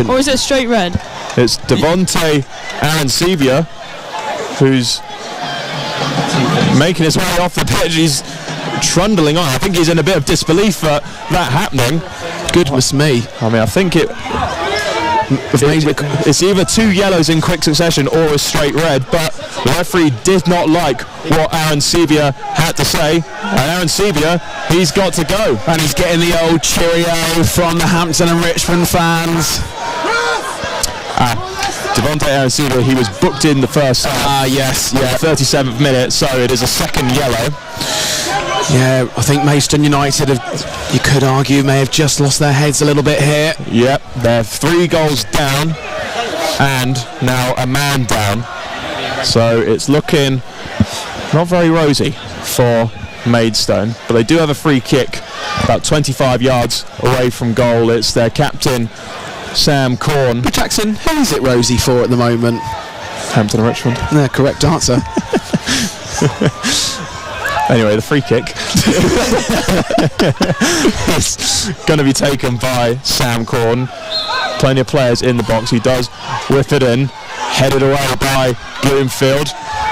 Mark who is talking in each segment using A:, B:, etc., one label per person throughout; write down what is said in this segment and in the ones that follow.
A: suspension.
B: Or is it a straight red?
C: It's Devontae Arancibia who's making his way off the pitch. He's trundling on. I think he's in a bit of disbelief at that happening.
A: Goodness me.
C: I mean, I think it's either 2 yellows in quick succession or a straight red, but the referee did not like what Arancibia had to say, and Arancibia, he's got to go.
A: And he's getting the old cheerio from the Hampton and Richmond fans.
C: Devontae Arancibia, he was booked in the first half.
A: Yes.
C: Yeah, 37th minute, so it is a second yellow.
A: Yeah, I think Maidstone United you could argue, may have just lost their heads a little bit here.
C: Yep, they're 3 goals down and now a man down. So it's looking not very rosy for Maidstone, but they do have a free kick about 25 yards away from goal. It's their captain, Sam Corn.
A: But Jackson, who is it rosy for at the moment?
C: Hampton and Richmond.
A: No, correct answer.
C: Anyway, the free kick is going to be taken by Sam Corn. Plenty of players in the box. He does whip it in, headed away by Bloomfield.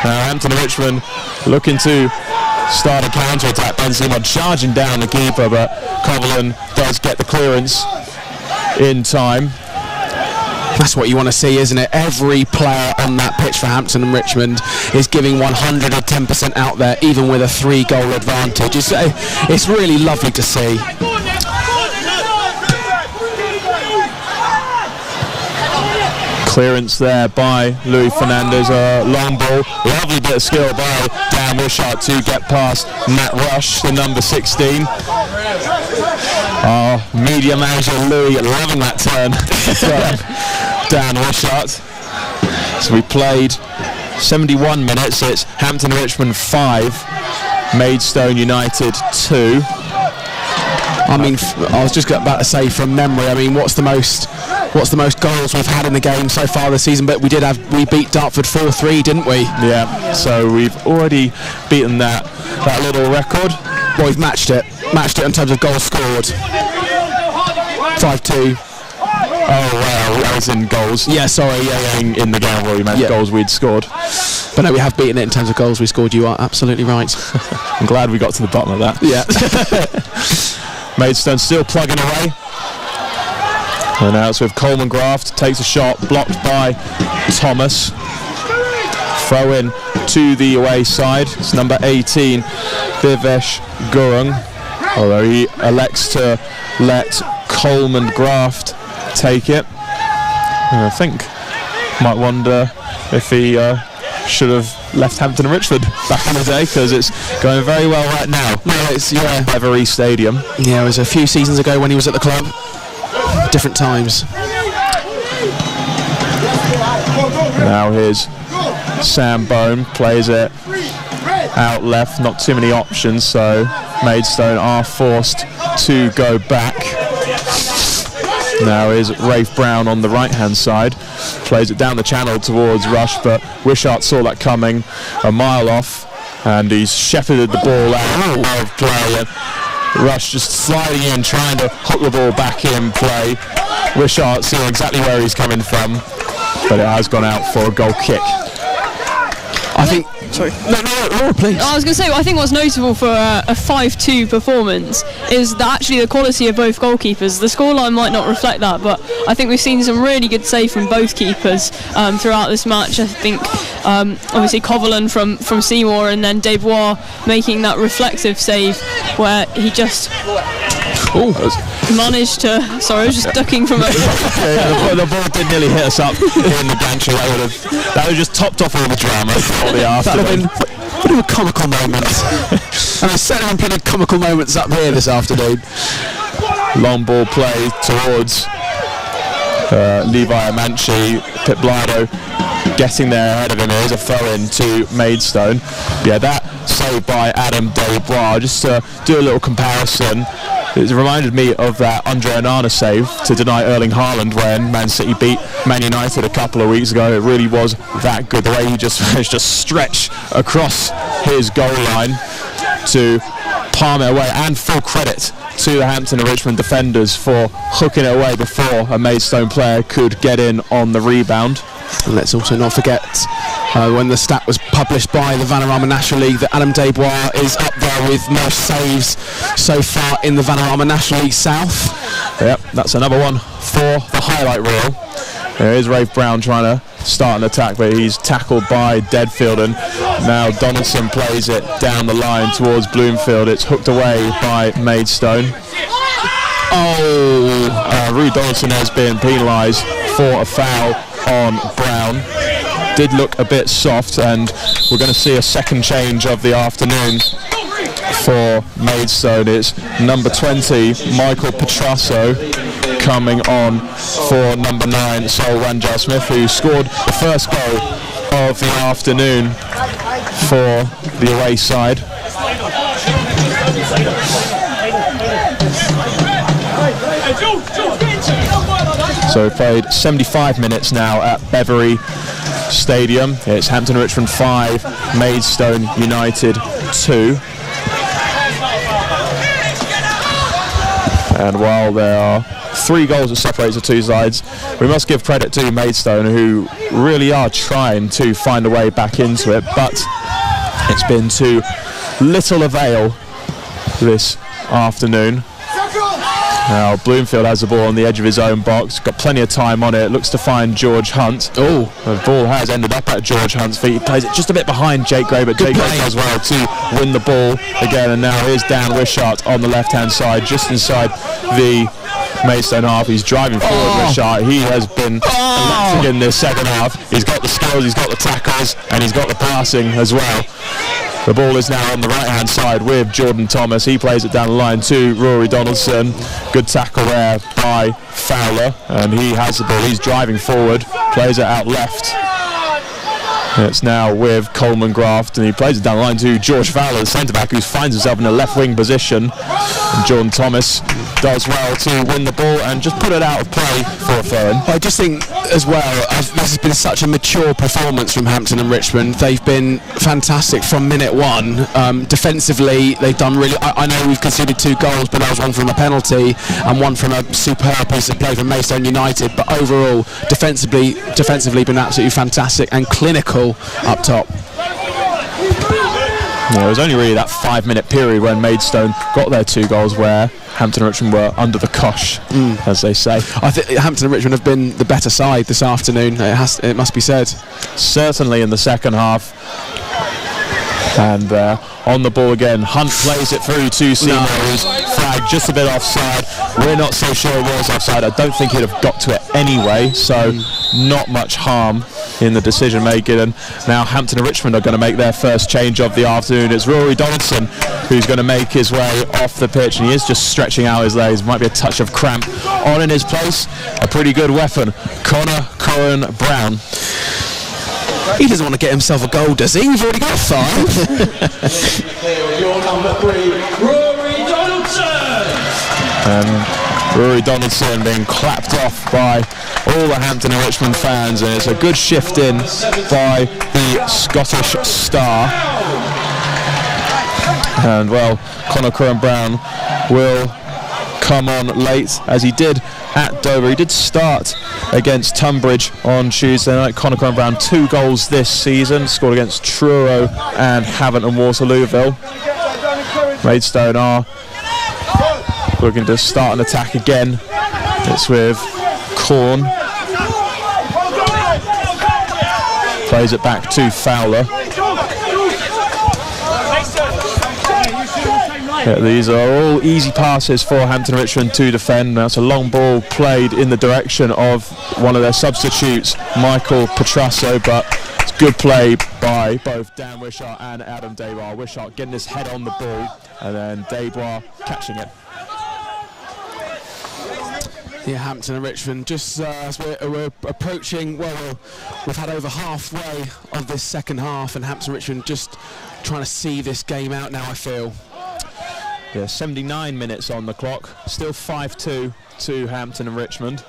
C: Now Hampton and Richmond looking to start a counter-attack. Benzema charging down the keeper, but Coverland does get the clearance in time.
A: That's what you want to see, isn't it? Every player on that pitch for Hampton and Richmond is giving 110% out there, even with a 3-goal advantage. It's really lovely to see.
C: Clearance there by Louis Fernandez, a long ball, lovely bit of skill by Dan Wishart to get past Matt Rush, the number 16. Our media manager Louis loving that turn from Dan Wishart. So we played 71 minutes. It's Hampton Richmond 5, Maidstone United 2.
A: I mean, I was just about to say from memory, I mean, what's the most goals we've had in the game so far this season? But we beat Dartford 4-3, didn't we?
C: Yeah, so we've already beaten that little record.
A: Well, we've matched it in terms of goals scored. 5-2.
C: Oh, well, that was in goals.
A: Yeah, sorry,
C: In the game where we meant goals we'd scored.
A: But no, we have beaten it in terms of goals we scored. You are absolutely right.
C: I'm glad we got to the bottom of that.
A: Yeah.
C: Maidstone still plugging away. And now it's with Coleman Graft, takes a shot, blocked by Thomas. Throw in to the away side. It's number 18, Vivesh Gurung. Although he elects to let Coleman Graft take it. And I think might wonder if he should have left Hampton and Richmond back in the day, because it's going very well right now.
A: No, it's
C: Beverley Stadium.
A: Yeah, it was a few seasons ago when he was at the club. Different times.
C: Now here's Sam Bone, plays it out left, not too many options, so Maidstone are forced to go back. Now is Rafe Brown on the right hand side, plays it down the channel towards Rush, but Wishart saw that coming a mile off and he's shepherded the ball out of play, and Rush just sliding in, trying to hook the ball back in play. Wishart seeing exactly where he's coming from, but it has gone out for a goal kick.
A: I think... Sorry. No, please.
B: I was going to say, I think what's notable for a 5-2 performance is that actually the quality of both goalkeepers. The scoreline might not reflect that, but I think we've seen some really good save from both keepers throughout this match. I think obviously Coverland from Seymour, and then Desbois making that reflective save where he just managed to... Sorry, I was just ducking from over.
C: The ball did nearly hit us up in the gantry. That would just topped off all the drama for the afternoon.
A: That would have been a bit of a comical moment. And I said I'm putting comical moments up here this afternoon.
C: Long ball play towards Levi Amanchi. Pip Blido getting there ahead of him. There's a throw-in to Maidstone. Yeah, that saved by Adam Desbois. Just to do a little comparison, it reminded me of that Andre Onana save to deny Erling Haaland when Man City beat Man United a couple of weeks ago. It really was that good. The way he just managed to stretch across his goal line to palm it away, and full credit to the Hampton and Richmond defenders for hooking it away before a Maidstone player could get in on the rebound.
A: And let's also not forget when the stat was published by the Vanarama National League that Adam Desbois is up there with most saves so far in the Vanarama National League South.
C: Yep, that's another one for the highlight reel. There is Rafe Brown trying to start an attack, but he's tackled by Deadfield, and now Donaldson plays it down the line towards Bloomfield. It's hooked away by Maidstone. Rui Donaldson has been penalised for a foul on Brown. Did look a bit soft, and we're going to see a second change of the afternoon for Maidstone. It's number 20, Michael Petrasso, coming on for number 9, Sol Ranjal Smith, who scored the first goal of the afternoon for the away side. So we played 75 minutes now at Beverley Stadium. It's Hampton and Richmond 5, Maidstone United 2. And while there are 3 goals that separate the two sides, we must give credit to Maidstone, who really are trying to find a way back into it, but it's been to little avail this afternoon. Now Bloomfield has the ball on the edge of his own box, got plenty of time on it, looks to find George Hunt. The ball has ended up at George Hunt's feet. He plays it just a bit behind Jake Gray, but Jake Gray does well to win the ball again. And now here's Dan Wishart on the left-hand side, just inside the Maidstone half. He's driving forward, Wishart. He has been electric in this second half. He's got the skills, he's got the tackles, and he's got the passing as well. The ball is now on the right-hand side with Jordan Thomas. He plays it down the line to Rory Donaldson. Good tackle there by Fowler, and he has the ball. He's driving forward, plays it out left. It's now with Coleman Graft, and he plays it down the line to George Fowler, the centre-back, who finds himself in a left-wing position. And Jordan Thomas does well to win the ball and just put it out of play for a throw-in.
A: I just think as well, this has been such a mature performance from Hampton and Richmond. They've been fantastic from minute one. Defensively, they've done really... I know we've conceded 2 goals, but that was one from a penalty and one from a superb piece of play from Maidstone United. But overall, defensively been absolutely fantastic and clinical up top.
C: Yeah, it was only really that 5-minute period when Maidstone got their 2 goals where Hampton and Richmond were under the cosh, as they say.
A: I think Hampton and Richmond have been the better side this afternoon. It must be said.
C: Certainly in the second half. And on the ball again, Hunt plays it through to Seymour, who's flagged just a bit offside. We're not so sure it was offside. I don't think he'd have got to it anyway, so not much harm in the decision making. And now Hampton and Richmond are going to make their first change of the afternoon. It's Rory Donaldson who's going to make his way off the pitch, and he is just stretching out his legs. Might be a touch of cramp. On in his place, a pretty good weapon, Connor Cohen Brown.
A: He doesn't want to get himself a goal, does he? We've already got 5.
D: Number 3, Rory Donaldson.
C: And Rory Donaldson being clapped off by all the Hampton and Richmond fans, and it's a good shift in by the Scottish star. And well, Connor Curran Brown will come on late, as he did at Dover. He did start against Tunbridge on Tuesday night. Connor Curran Brown, 2 goals this season, scored against Truro and Havant and Waterlooville. Maidstone are looking to start an attack again. It's with Corn. Plays it back to Fowler. Yeah, these are all easy passes for Hampton and Richmond to defend. That's a long ball played in the direction of one of their substitutes, Michael Petrasso, but it's good play by both Dan Wishart and Adam Desbois. Wishart getting his head on the ball, and then Desbois catching it.
A: Yeah, Hampton and Richmond, just as we're approaching, we've had over halfway of this second half, and Hampton and Richmond just trying to see this game out now, I feel.
C: Yeah, 79 minutes on the clock, still 5-2 to Hampton and Richmond.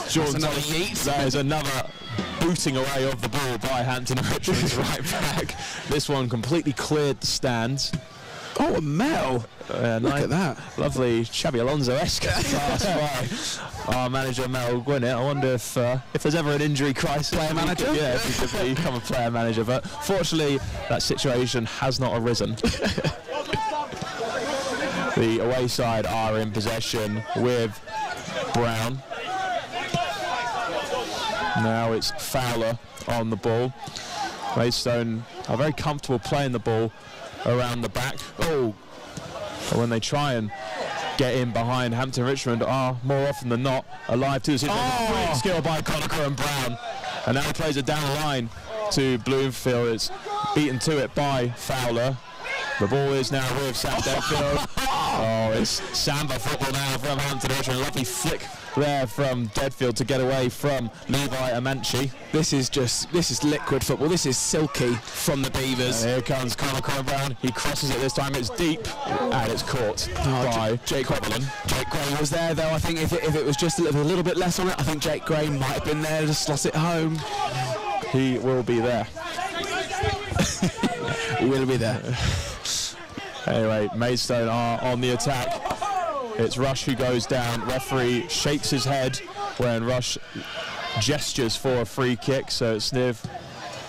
C: There's another booting away of the ball by Hampton and Richmond's right back. This one completely cleared the stands.
A: Oh, Mel. Look at that.
C: Lovely Xabi Alonso-esque pass by our manager Mel Gwinnett. I wonder if there's ever an injury crisis.
A: Player manager?
C: If he could become a player manager. But fortunately, that situation has not arisen. The away side are in possession with Brown. Now it's Fowler on the ball. Maidstone are very comfortable playing the ball around the back. But when they try and get in behind, Hampton Richmond are more often than not alive to the situation. Brilliant skill by Conacher and Brown. And now he plays it down the line to Bloomfield. It's beaten to it by Fowler. The ball is now with Sam Deadfield. It's Samba football now from Hampton Richmond. Lovely flick there from Deadfield to get away from Levi Amanchi.
A: This is liquid football. This is silky from the Beavers.
C: And here comes Conor Brown. He crosses it this time. It's deep and it's caught by
A: Jake
C: Copeland.
A: Jake Gray was there though. I think if it was just a little bit less on it, I think Jake Gray might have been there to slot it home.
C: He will be there.
A: He will be there.
C: Anyway, Maidstone are on the attack. It's Rush who goes down. Referee shakes his head when Rush gestures for a free kick. So it's Niv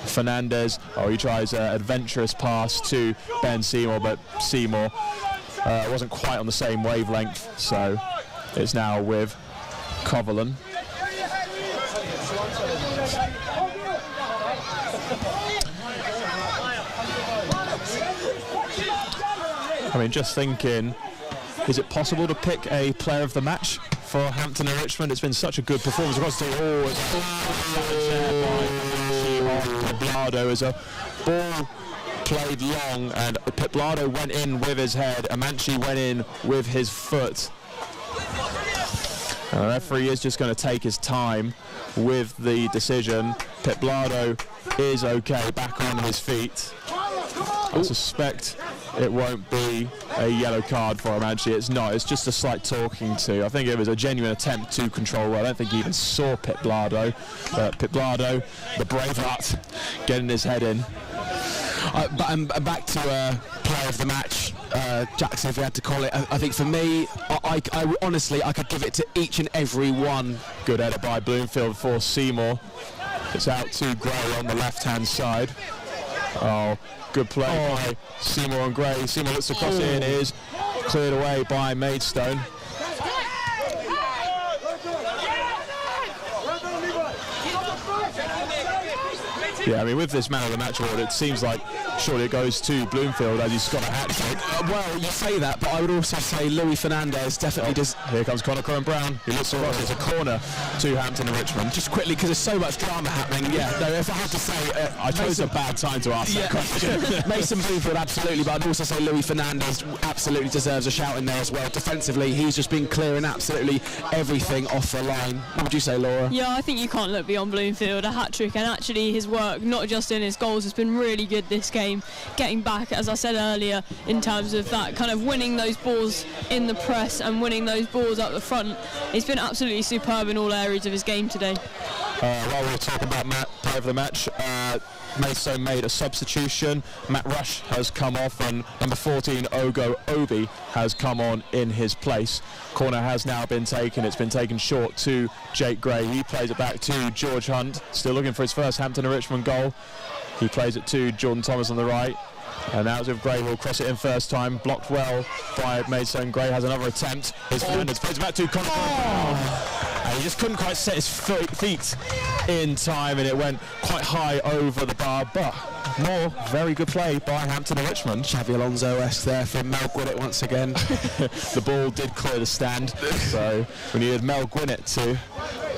C: Fernandez. He tries an adventurous pass to Ben Seymour, but Seymour wasn't quite on the same wavelength. So it's now with Coverland. I mean, just thinking, is it possible to pick a player of the match for Hampton and Richmond? It's been such a good performance across the team. Piblado is a ball played long, and Piblado went in with his head. Amanchi went in with his foot. And the referee is just going to take his time with the decision. Piblado is okay, back on his feet. I suspect it won't be a yellow card for Amanchi. It's not. It's just a slight talking to. I think it was a genuine attempt to control. I don't think he even saw Piblado. But Piblado, the brave heart, getting his head in.
A: But back to player of the match, Jackson, if we had to call it. I think for me, I honestly, I could give it to each and every one.
C: Good header by Bloomfield for Seymour. It's out to Gray on the left-hand side. Good play by Seymour and Gray. Seymour looks to cross it in. It is cleared away by Maidstone. Yeah, I mean, with this man of the match award, it seems like surely it goes to Bloomfield as he's got a hat-trick.
A: Well, you say that, but I would also say Louis Fernandez definitely does.
C: Here comes Conor Brown. He looks across. It's a corner to Hampton and Richmond.
A: Just quickly, because there's so much drama happening. Yeah, no, if I have to say,
C: I chose a bad time to ask that question.
A: Mason Bloomfield, absolutely, but I'd also say Louis Fernandez absolutely deserves a shout in there as well. Defensively, he's just been clearing absolutely everything off the line. What would you say, Laura?
B: Yeah, I think you can't look beyond Bloomfield. A hat-trick, and actually his work, not just in his goals, has been really good this game. Getting back, as I said earlier, in terms of that kind of winning those balls in the press and winning those balls up the front, he's been absolutely superb in all areas of his game today.
C: While we're talking about player of the match, Maidstone made a substitution. Matt Rush has come off and number 14 Ogo Obi has come on in his place. Corner has now been taken. It's been taken short to Jake Gray. He plays it back to George Hunt, still looking for his first Hampton and Richmond goal. He plays it to Jordan Thomas on the right. And now it's with Gray, will cross it in first time, blocked well by Maidstone. Gray has another attempt. His Fernandez plays it back to Conor Brown. And he just couldn't quite set his feet in time, and it went quite high over the bar, but more very good play by Hampton and Richmond.
A: Xabi Alonso-esque there from Mel Gwinnett once again.
C: The ball did clear the stand, so we needed Mel Gwinnett to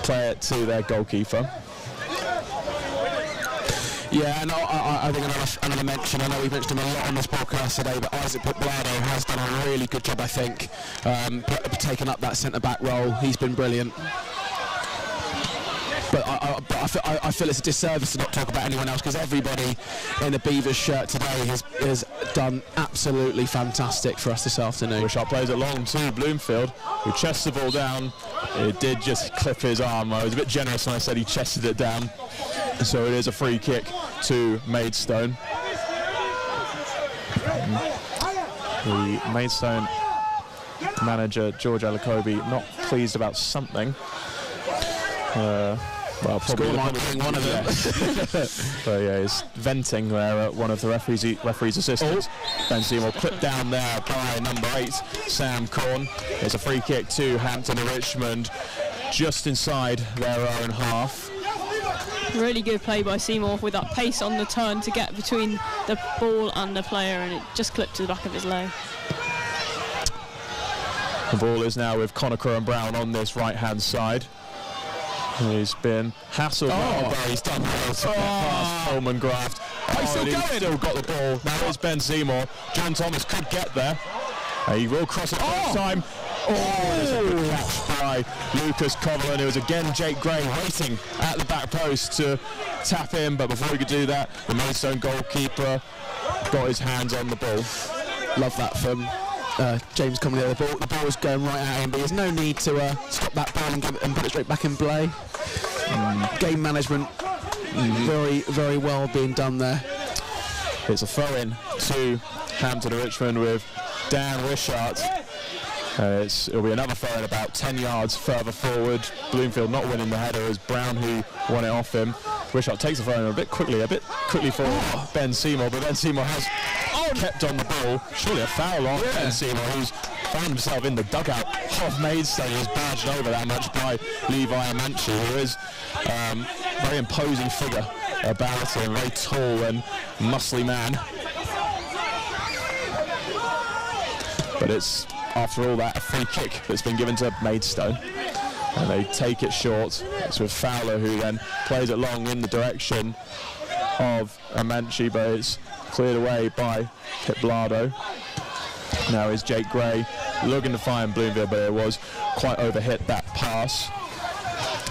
C: play it to their goalkeeper.
A: Yeah, and I think another mention, I know we've mentioned him a lot on this podcast today, but Isaac Piblado has done a really good job, I think, taking up that centre-back role. He's been brilliant. But I feel it's a disservice to not talk about anyone else, because everybody in the Beavers shirt today has done absolutely fantastic for us this afternoon.
C: Wishart plays it long to Bloomfield, who chests the ball down. It did just clip his arm. I was a bit generous when I said he chested it down. So it is a free kick to Maidstone. The Maidstone manager, George Alacobi, not pleased about something. Well, probably
A: one of them.
C: But yeah, he's venting there at one of the referee's assistants. Ben Seymour clipped down there by number 8, Sam Corn. It's a free kick to Hampton and Richmond, just inside their own half.
B: Really good play by Seymour with that pace on the turn to get between the ball and the player, and it just clipped to the back of his leg.
C: The ball is now with Connacher and Brown on this right-hand side. He's been hassled. He's done well to get past Coleman Graft. He's still got the ball. Now it's Ben Seymour. John Thomas could get there. He will cross it first time. There's a good catch by Lucas Coverland. It was again Jake Gray waiting at the back post to tap in, but before he could do that, the Maidstone goalkeeper got his hands on the ball.
A: Love that from James coming there. The ball was going right at him, but there's no need to stop that ball and put it straight back in play. Game management, very, very well being done there.
C: It's a throw-in to Hampton and Richmond with Dan Wishart. It'll be another throw-in about 10 yards further forward. Bloomfield not winning the header. It was Brown who won it off him. Wishart takes the throw-in a bit quickly for Ben Seymour, but Ben Seymour has kept on the ball. Surely a foul on Ben Seymour, who's found himself in the dugout of Maidstone. He was badged over that much by Levi Amanchi, who is a very imposing figure about him, very tall and muscly man. But it's, after all that, a free kick that's been given to Maidstone, and they take it short. It's with Fowler, who then plays it long in the direction of Amanchi, but it's cleared away by Pitblado. Now is Jake Gray looking to find Bloomfield, but it was quite overhit, that pass.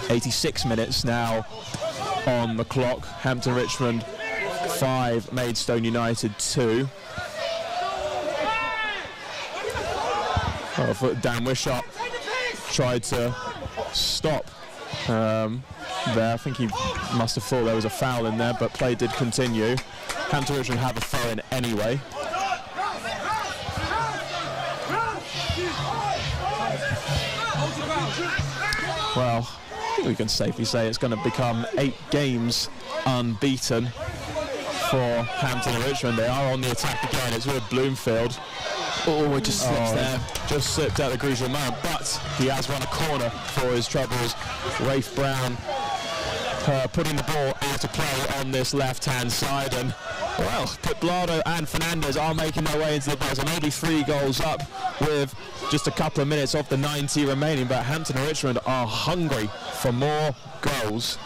C: 86 minutes now on the clock. Hampton Richmond 5, Maidstone United 2. Dan Wishart tried to stop there. I think he must have thought there was a foul in there, but play did continue. Hampton Richmond have a throw in anyway. Well, I think we can safely say it's going to become 8 games unbeaten for Hampton and Richmond. They are on the attack again. It's with Bloomfield.
A: It just slips there.
C: Just slipped at the crucial moment, but he has won a corner for his troubles. Rafe Brown putting the ball out of play on this left-hand side, and well, Pitblado and Fernandez are making their way into the box, and only 3 goals up with just a couple of minutes off the 90 remaining, but Hampton and Richmond are hungry for more goals.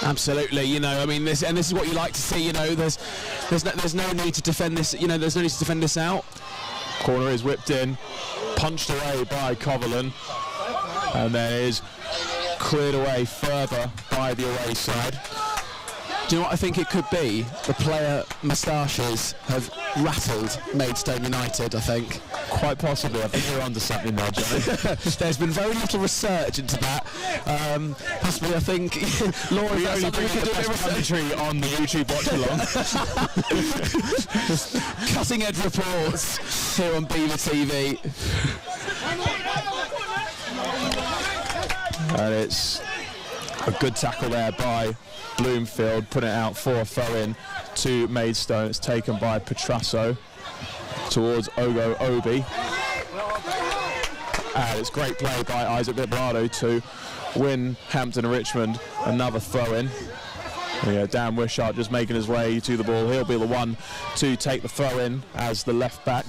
A: Absolutely, I mean, this is what you like to see. There's no need to defend this. There's no need to defend this out.
C: Corner is whipped in, punched away by Coverland, and then is cleared away further by the away side.
A: Do you know what I think it could be? The player moustaches have rattled Maidstone United, I think.
C: Quite possibly. I think you're onto something there, Johnny.
A: There's been very little research into that. Possibly, I think, Laura,
C: we only bring the best commentary on the YouTube watch-along.
A: Cutting-edge reports here on Beaver TV.
C: And it's a good tackle there by Bloomfield, putting it out for a throw-in to Maidstone. It's taken by Petrasso towards Ogo Obi. And it's great play by Isaac Pitblado to win Hampton and Richmond another throw-in. Yeah, Dan Wishart just making his way to the ball. He'll be the one to take the throw-in as the left back.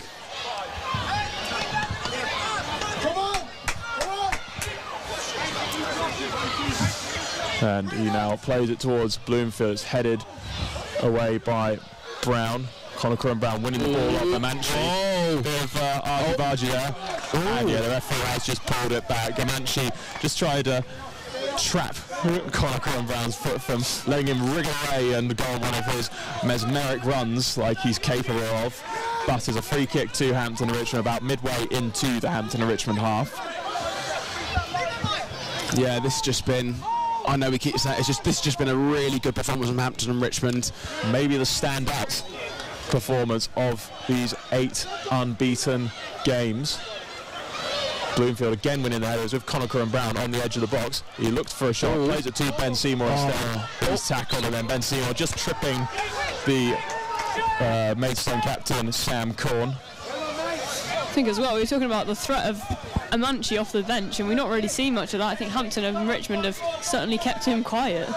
C: And he now plays it towards Bloomfield. It's headed away by Brown. Connacher and Brown winning the ball up. Amanchi with Archibaji there. And yeah, the referee has just pulled it back. Amanchi just tried to trap Connacher and Brown's foot from letting him wriggle away and go on one of his mesmeric runs like he's capable of. But it's a free kick to Hampton and Richmond about midway into the Hampton and Richmond half.
A: Yeah, this has just been... I know we keep saying this has just been a really good performance from Hampton and Richmond.
C: Maybe the standout performance of these 8 unbeaten games. Bloomfield again winning the headers with Connacher and Brown on the edge of the box. He looked for a shot, plays it to Ben Seymour instead. He's tackled, and then Ben Seymour just tripping the Maidstone captain Sam Corn.
B: I think as well, we were talking about the threat of Amanchi off the bench, and we've not really seen much of that. I think Hampton and Richmond have certainly kept him quiet.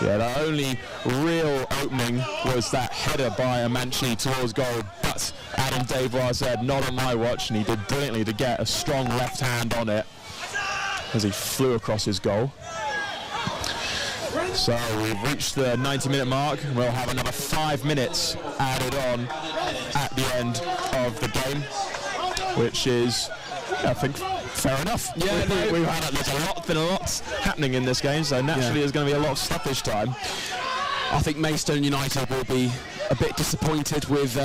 C: Yeah, the only real opening was that header by Amanchi towards goal, but Adam Desbois said, not on my watch, and he did brilliantly to get a strong left hand on it as he flew across his goal. So we've reached the 90-minute mark, and we'll have another 5 minutes added on at the end of the game, which is, I think, fair enough. Yeah, there's been a lot happening in this game, so naturally there's going to be a lot of stoppage time.
A: I think Maidstone United will be a bit disappointed with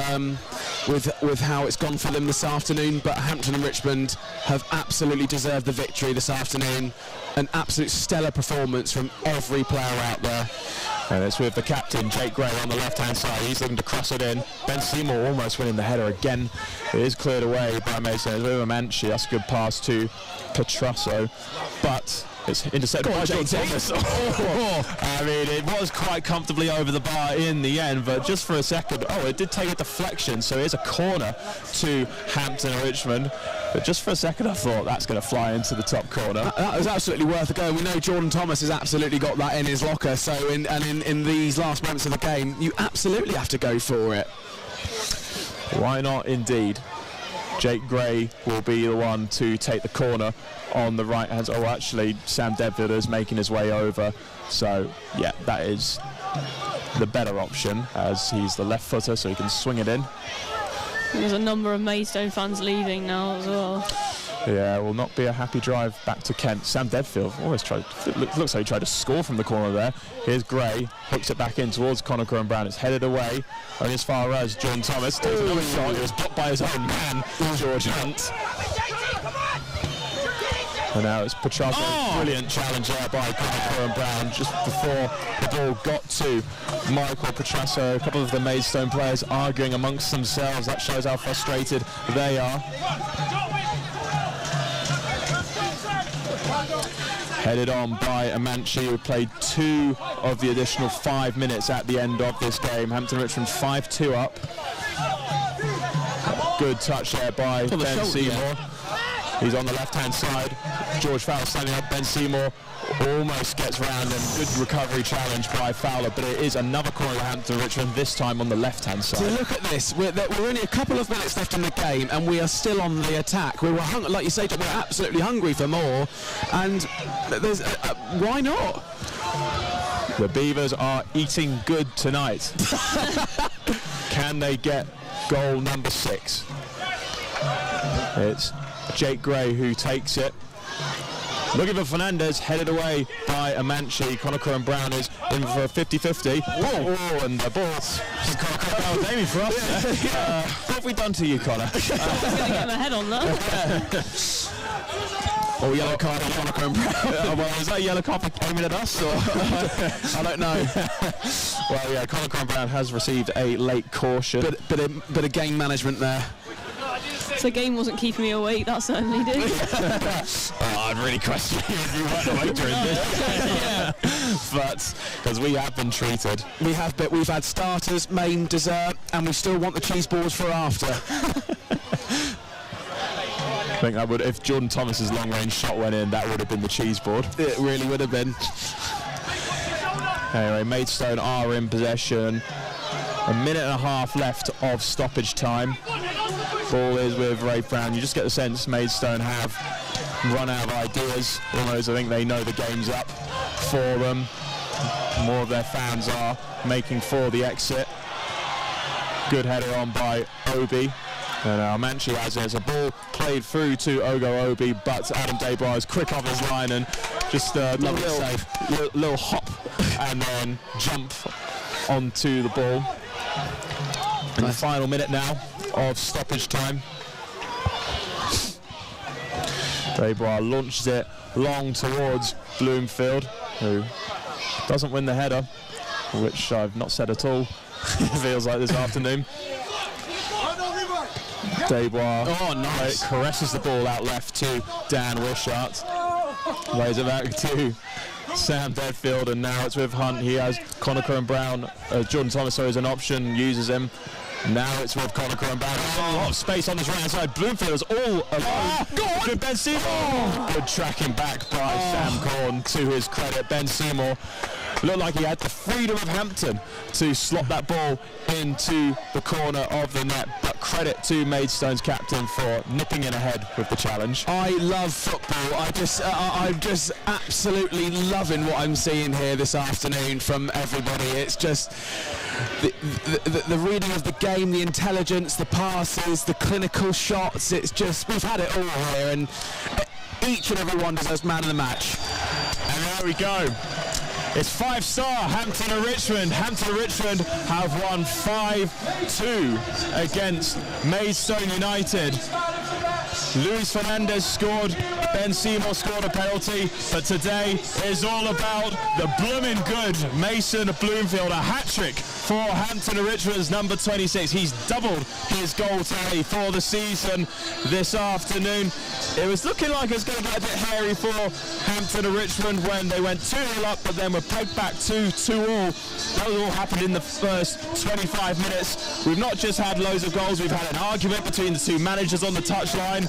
A: how it's gone for them this afternoon, but Hampton and Richmond have absolutely deserved the victory this afternoon. An absolute stellar performance from every player out there.
C: And it's with the captain, Jake Gray, on the left-hand side. He's looking to cross it in. Ben Seymour almost winning the header again. It is cleared away by Maidstone. It's with Amanchi. That's a good pass to Petrasso. But it's intercepted by John Thomas. I mean, it was quite comfortably over the bar in the end, but just for a second, it did take a deflection, so here's a corner to Hampton and Richmond. But just for a second, I thought that's going to fly into the top corner.
A: That was absolutely worth a go. We know Jordan Thomas has absolutely got that in his locker, so in these last moments of the game, you absolutely have to go for it.
C: Why not, indeed? Jake Gray will be the one to take the corner on the right hand. Oh, actually, Sam Devlin is making his way over. So, yeah, that is the better option, as he's the left footer, so he can swing it in.
B: There's a number of Maidstone fans leaving now as well.
C: Yeah, will not be a happy drive back to Kent. Sam Devfield looks like he tried to score from the corner there. Here's Gray, hooks it back in towards Connacher and Brown. It's headed away, only as far as John Thomas takes another shot. It was blocked by his own man, George Hunt. And now it's Petrasso. Brilliant challenge there by Connacher and Brown just before the ball got to Michael Petrasso. A couple of the Maidstone players arguing amongst themselves. That shows how frustrated they are. Headed on by Amanchi, who played 2 of the additional 5 minutes at the end of this game. Hampton Richmond 5-2 up. Good touch there by Ben Seymour. He's on the left-hand side. George Fowler standing up. Ben Seymour almost gets round, and good recovery challenge by Fowler, but it is another corner to Hampton Richmond, this time on the left-hand side.
A: So look at this. We're only a couple of minutes left in the game, and we are still on the attack. We were like you say, we're absolutely hungry for more, and there's why not?
C: The Beavers are eating good tonight. Can they get goal number 6? It's Jake Gray who takes it. Looking for Fernandez, headed away by Amanchi. Connacher and Brown is in for a 50-50. Oh, and the ball. That was aiming for us. What have we done to you, Connor?
B: I was going to get my head on that.
A: Yellow card on Connacher and Brown.
C: Well, is that a yellow card aiming at us? Or?
A: I don't know.
C: Well, yeah, Connacher and Brown has received a late caution.
A: Bit of game management there.
B: So the game wasn't keeping me awake, that certainly did.
C: I'd really question you if you weren't awake during this. But, because we have been treated.
A: We've had starters, main, dessert, and we still want the cheese balls for after.
C: I think that would, if Jordan Thomas's long-range shot went in, that would have been the cheese board.
A: It really would have been.
C: Anyway, Maidstone are in possession. A minute and a half left of stoppage time. Ball is with Ray Brown. You just get the sense Maidstone have run out of ideas. Almost, I think they know the game's up for them. More of their fans are making for the exit. Good header on by Obi. And Amanchi has it. It's a ball played through to Ogo Obi, but Adam Desbois is quick off his line and just a little hop and then jump onto the ball. In the final minute now of stoppage time. Desbois launches it long towards Bloomfield, who doesn't win the header, which I've not said at all. It feels like this afternoon. Desbois caresses the ball out left to Dan Wishart. Lays it back to Sam Deadfield, and now it's with Hunt. He has Conacher and Brown. Jordan Thomas as an option, uses him. Now it's with Conacher and Brown. A lot of space on this right hand side. Bloomfield is all alone. Good Ben Seymour. Good tracking back by Sam Corn, to his credit. Ben Seymour looked like he had the freedom of Hampton to slot that ball into the corner of the net, but credit to Maidstone's captain for nipping in ahead with the challenge.
A: I love football. I'm just absolutely loving what I'm seeing here this afternoon from everybody. It's just the reading of the game, the intelligence, the passes, the clinical shots. It's just, we've had it all here, and each and every one deserves man of the match.
C: And there we go. It's 5-star Hampton and Richmond. Hampton and Richmond have won 5-2 against Maidstone United. Luis Fernandez scored, Ben Seymour scored a penalty, but today is all about the bloomin' good Mason Bloomfield. A hat-trick for Hampton and Richmond's number 26. He's doubled his goal tally for the season this afternoon. It was looking like it was going to get a bit hairy for Hampton and Richmond when they went 2-0 up, but then were pegged back to 2-2. That all happened in the first 25 minutes. We've not just had loads of goals, we've had an argument between the two managers on the touchline.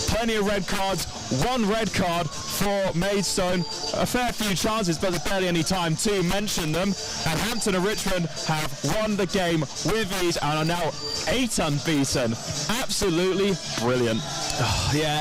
C: Plenty of red cards, one red card for Maidstone, a fair few chances, but there's barely any time to mention them. And Hampton and Richmond have won the game with ease and are now 8 unbeaten. Absolutely brilliant.
A: Yeah.